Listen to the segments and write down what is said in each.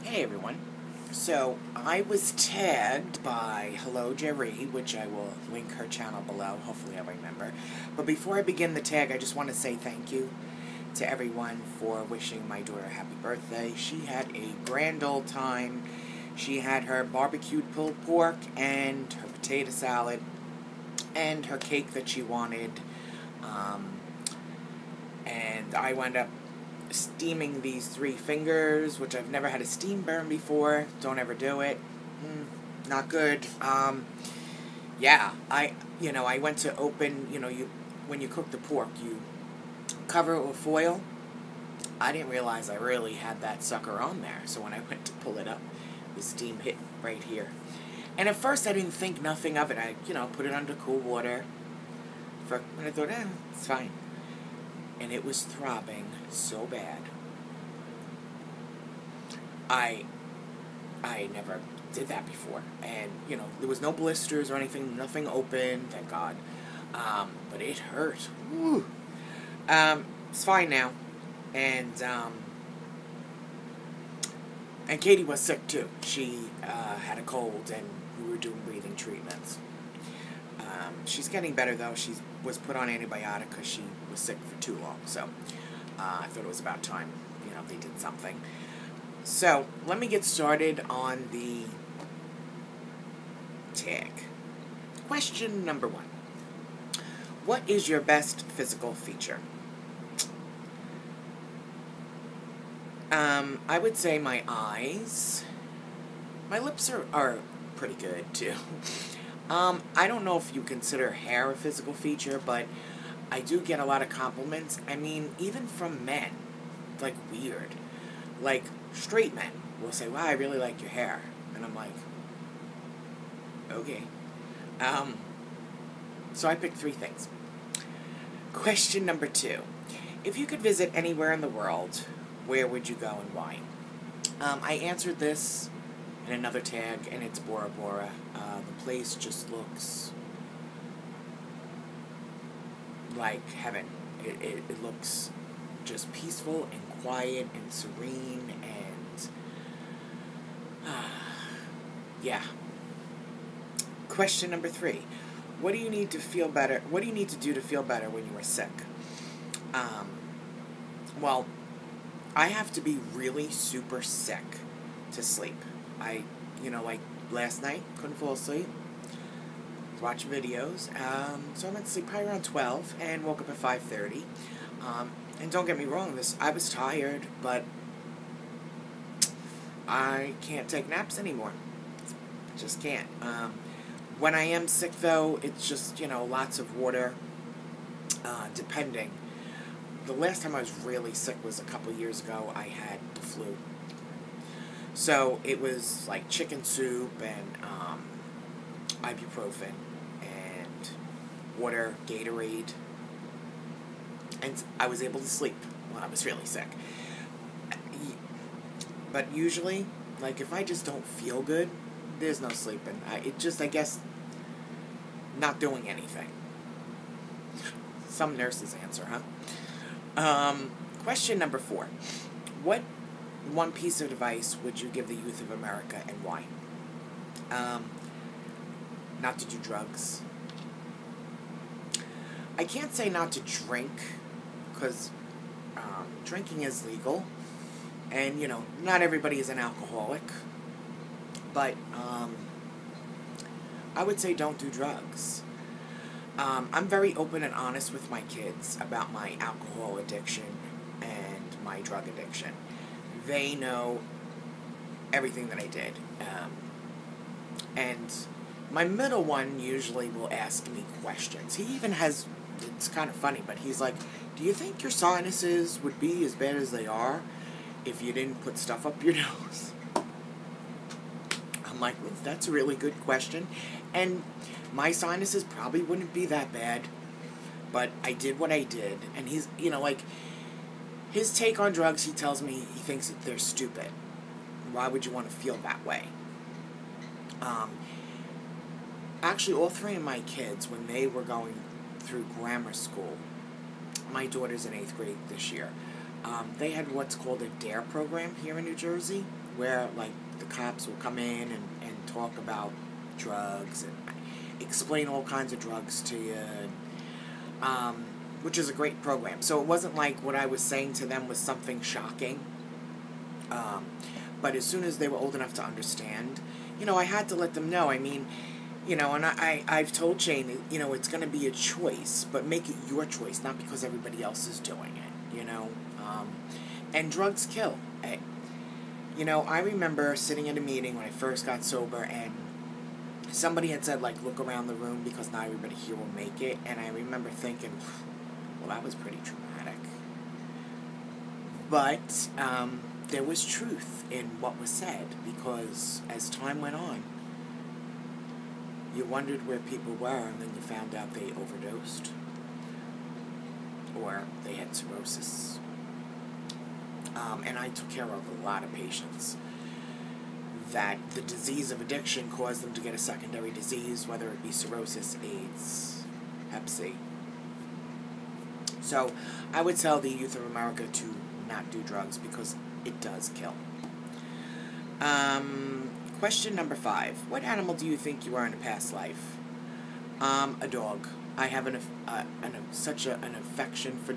Hey everyone. So I was tagged by Hello Jeree, which I will link her channel below. Hopefully I remember. But before I begin the tag, I just want to say thank you to everyone for wishing my daughter a happy birthday. She had a grand old time. She had her barbecued pulled pork and her potato salad and her cake that she wanted. And I wound up steaming these 3 fingers, which I've never had a steam burn before. Don't ever do it. Not good. Yeah, I went to open, when you cook the pork, you cover it with foil. I didn't realize I really had that sucker on there. So when I went to pull it up, the steam hit right here. And at first I didn't think nothing of it. I, put it under cool water. And I thought, it's fine. And it was throbbing so bad. I never did that before. And, there was no blisters or anything, nothing open, thank God. But it hurt. Woo. It's fine now. And Katie was sick too. She had a cold and we were doing breathing treatments. She's getting better though. She was put on antibiotic because she was sick for too long. So I thought it was about time, they did something. So let me get started on the tag. Question number 1. What is your best physical feature? I would say my eyes. My lips are pretty good too. I don't know if you consider hair a physical feature, but I do get a lot of compliments. I mean, even from men. It's like weird. Like, straight men will say, wow, I really like your hair. And I'm like, okay. So I picked 3 things. Question number 2. If you could visit anywhere in the world, where would you go and why? I answered this in another tag, and it's Bora Bora. The place just looks like heaven. It looks just peaceful and quiet and serene and yeah. Question number 3. What do you need to feel better? What do you need to do to feel better when you are sick? Well, I have to be really super sick to sleep. Like last night, couldn't fall asleep. Watch videos. So I went to sleep probably around 12 and woke up at 5:30. And don't get me wrong, I was tired, but I can't take naps anymore. Just can't. When I am sick, though, it's just, lots of water, depending. The last time I was really sick was a couple years ago. I had the flu. So it was like chicken soup and ibuprofen and water, Gatorade. And I was able to sleep when I was really sick. But usually, like, if I just don't feel good, there's no sleeping. I guess, not doing anything. Some nurses answer, huh? Question number 4. What one piece of advice would you give the youth of America and why? Not to do drugs. I can't say not to drink, because drinking is legal. And, not everybody is an alcoholic. But I would say don't do drugs. I'm very open and honest with my kids about my alcohol addiction and my drug addiction. They know everything that I did. And my middle one usually will ask me questions. He even has, it's kind of funny, but he's like, do you think your sinuses would be as bad as they are if you didn't put stuff up your nose? I'm like, well, that's a really good question. And my sinuses probably wouldn't be that bad, but I did what I did. And he's, his take on drugs, he tells me he thinks that they're stupid. Why would you want to feel that way? Actually, all 3 of my kids, when they were going through grammar school, my daughter's in 8th grade this year, They had what's called a DARE program here in New Jersey, where, like, the cops will come in and talk about drugs and explain all kinds of drugs to you, which is a great program. So it wasn't like what I was saying to them was something shocking. But as soon as they were old enough to understand, I had to let them know. I mean, and I've told Shane, it's going to be a choice, but make it your choice, not because everybody else is doing it, and drugs kill. I remember sitting at a meeting when I first got sober, and somebody had said, like, look around the room because not everybody here will make it, and I remember thinking, well, that was pretty traumatic. But there was truth in what was said, because as time went on, you wondered where people were, and then you found out they overdosed, or they had cirrhosis. And I took care of a lot of patients that the disease of addiction caused them to get a secondary disease, whether it be cirrhosis, AIDS, Hep C. So I would tell the youth of America to not do drugs because it does kill. Question number 5. What animal do you think you were in a past life? A dog. I have such an affection for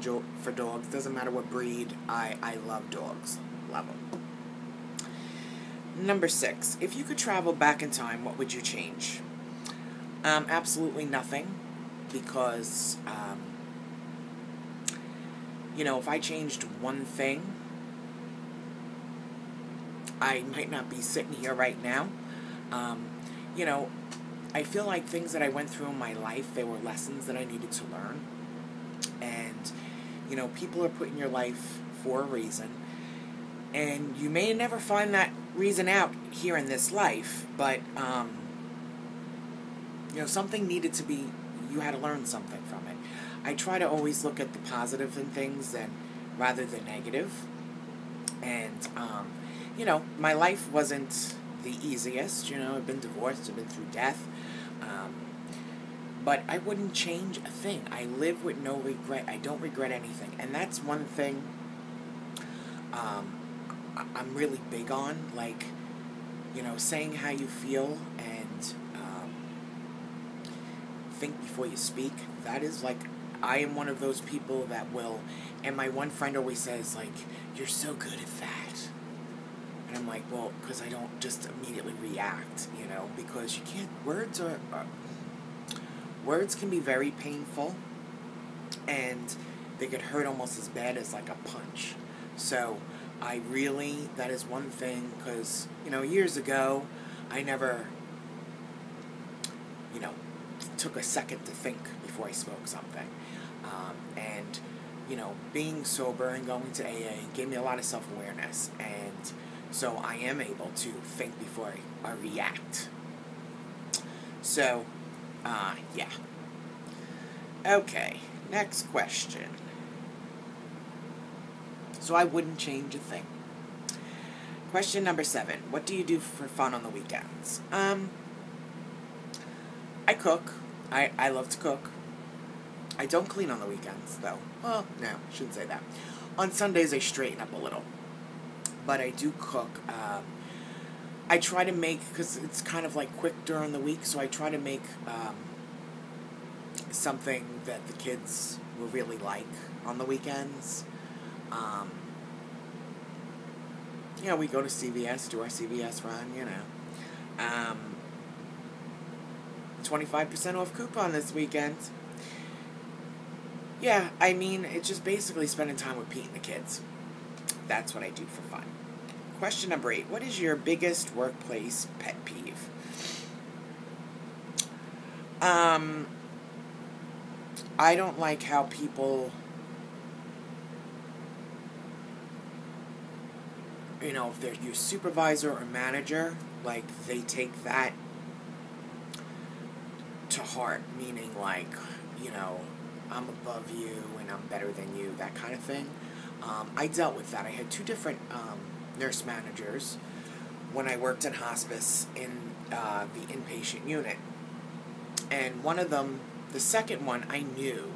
dogs. Doesn't matter what breed. I love dogs. Love them. Number 6. If you could travel back in time, what would you change? Absolutely nothing, because if I changed one thing, I might not be sitting here right now. I feel like things that I went through in my life, they were lessons that I needed to learn. And, people are put in your life for a reason. And you may never find that reason out here in this life, but, something needed to be, you had to learn something from it. I try to always look at the positive in things rather than negative. And, my life wasn't the easiest. I've been divorced, I've been through death. But I wouldn't change a thing. I live with no regret. I don't regret anything. And that's one thing I'm really big on. Like, saying how you feel and think before you speak. That is, like, I am one of those people that will, and my one friend always says, like, you're so good at that. And I'm like, well, because I don't just immediately react, because you can't, words can be very painful, and they could hurt almost as bad as, like, a punch. So, that is one thing, because, years ago, I never, took a second to think before I spoke something. And, being sober and going to AA gave me a lot of self-awareness, and so I am able to think before I react. So, yeah. Okay, next question. So I wouldn't change a thing. Question number 7. What do you do for fun on the weekends? I cook. I love to cook. I don't clean on the weekends, though. Well, no, shouldn't say that. On Sundays, I straighten up a little. But I do cook. I try to make, because it's kind of like quick during the week, so I try to make something that the kids will really like on the weekends. We go to CVS, do our CVS run, 25% off coupon this weekend. Yeah, I mean, it's just basically spending time with Pete and the kids. That's what I do for fun. Question number 8. What is your biggest workplace pet peeve? I don't like how people, if they're your supervisor or manager, like, they take that to heart, meaning, like, I'm above you and I'm better than you, that kind of thing. I dealt with that. I had 2 different nurse managers when I worked in hospice in the inpatient unit. And one of them, the second one, I knew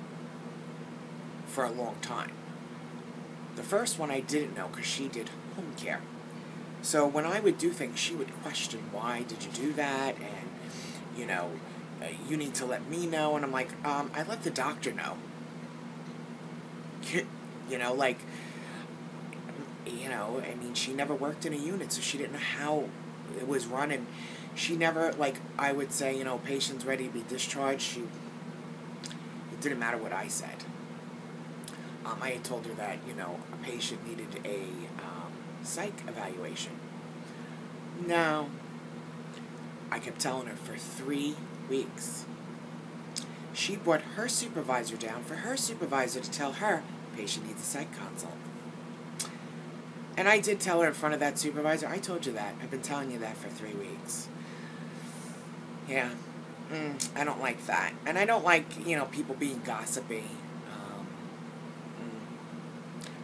for a long time. The first one I didn't know because she did home care. So when I would do things, she would question, why did you do that? And, you know, you need to let me know. And I'm like, I let the doctor know. You know, like, you know, I mean, she never worked in a unit, so she didn't know how it was run. And she never, like, I would say, you know, patient's ready to be discharged. It didn't matter what I said. I had told her that, you know, a patient needed a psych evaluation. No. I kept telling her for 3 weeks. She brought her supervisor down for her supervisor to tell her patient needs a psych consult. And I did tell her in front of that supervisor, I told you that. I've been telling you that for 3 weeks. Yeah. I don't like that. And I don't like, you know, people being gossipy.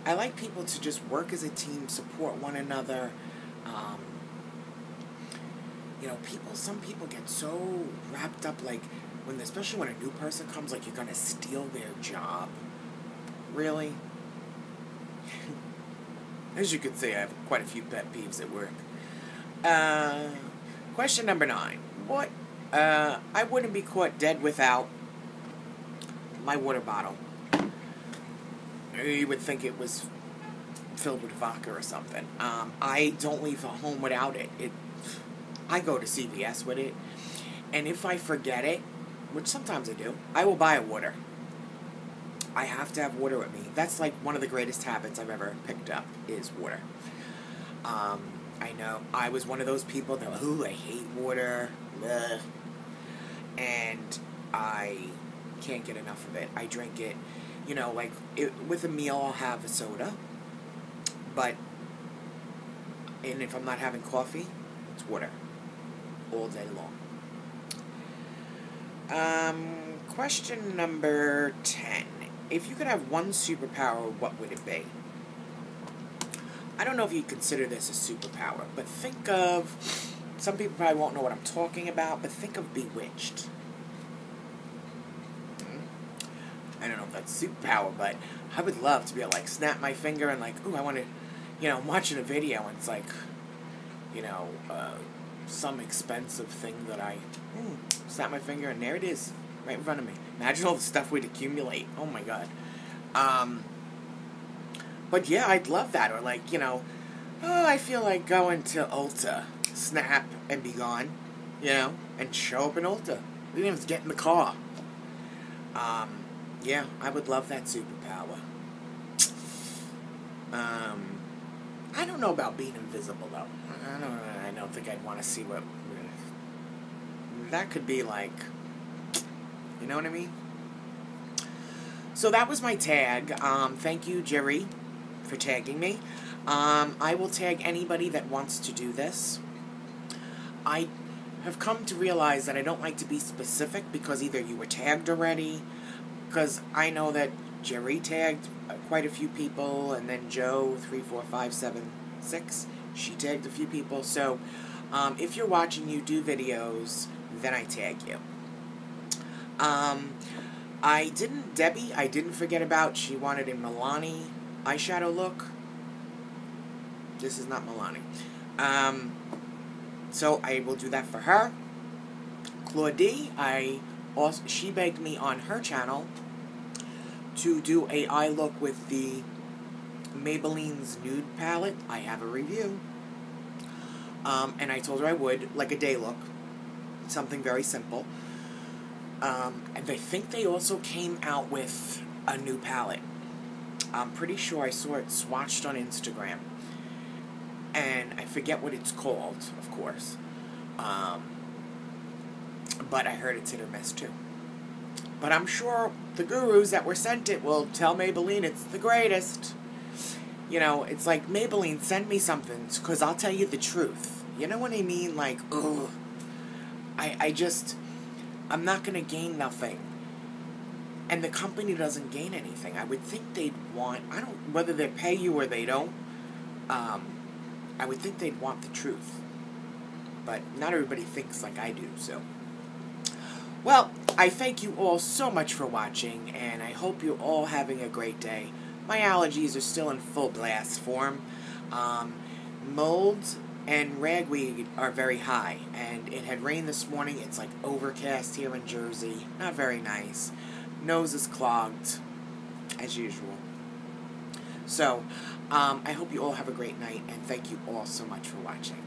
I like people to just work as a team, support one another. You know, some people get so wrapped up, like, especially when a new person comes, like you're going to steal their job. Really? As you can see, I have quite a few pet peeves at work. Question number 9. What? I wouldn't be caught dead without my water bottle. You would think it was filled with vodka or something. I don't leave home without it. I go to CVS with it. And if I forget it, which sometimes I do, I will buy a water. I have to have water with me. That's like one of the greatest habits I've ever picked up is water. I know I was one of those people that, I hate water. Ugh. And I can't get enough of it. I drink it. You know, like, with a meal, I'll have a soda. And if I'm not having coffee, it's water. All day long. Question number 10. If you could have one superpower, what would it be? I don't know if you consider this a superpower, but think of... Some people probably won't know what I'm talking about, but think of Bewitched. I don't know if that's superpower, but I would love to be able to, like, snap my finger and, like, I want to, you know, I'm watching a video and it's like, you know, some expensive thing that I snap my finger and there it is, right in front of me. Imagine all the stuff we'd accumulate. Oh, my God. But, yeah, I'd love that. Or, like, you know, I feel like going to Ulta, snap and be gone, you know, and show up in Ulta. We didn't even have to get in the car. Yeah, I would love that superpower. I don't know about being invisible, though. I don't think I'd want to see what... That could be, like... You know what I mean? So that was my tag. Thank you, Jeree, for tagging me. I will tag anybody that wants to do this. I have come to realize that I don't like to be specific because either you were tagged already... Because I know that Jeree tagged quite a few people, and then Joe, 3, 4, 5, 7, 6, she tagged a few people. So, if you're watching you do videos, then I tag you. Debbie, I didn't forget about, she wanted a Milani eyeshadow look. This is not Milani. So, I will do that for her. Claudie, she begged me on her channel to do a eye look with the Maybelline's Nude Palette. I have a review. And I told her I would, like a day look. Something very simple. And I think they also came out with a new palette. I'm pretty sure I saw it swatched on Instagram. And I forget what it's called, of course. But I heard it's hit or miss, too. But I'm sure the gurus that were sent it will tell Maybelline it's the greatest. You know, it's like, Maybelline, send me something, because I'll tell you the truth. You know what I mean? Like, ugh. I'm not going to gain nothing. And the company doesn't gain anything. I would think they'd want, whether they pay you or they don't, I would think they'd want the truth. But not everybody thinks like I do, so... Well, I thank you all so much for watching, and I hope you're all having a great day. my allergies are still in full blast form. Mold and ragweed are very high, and it had rained this morning. It's like overcast here in Jersey. Not very nice. Nose is clogged, as usual. So, I hope you all have a great night, and thank you all so much for watching.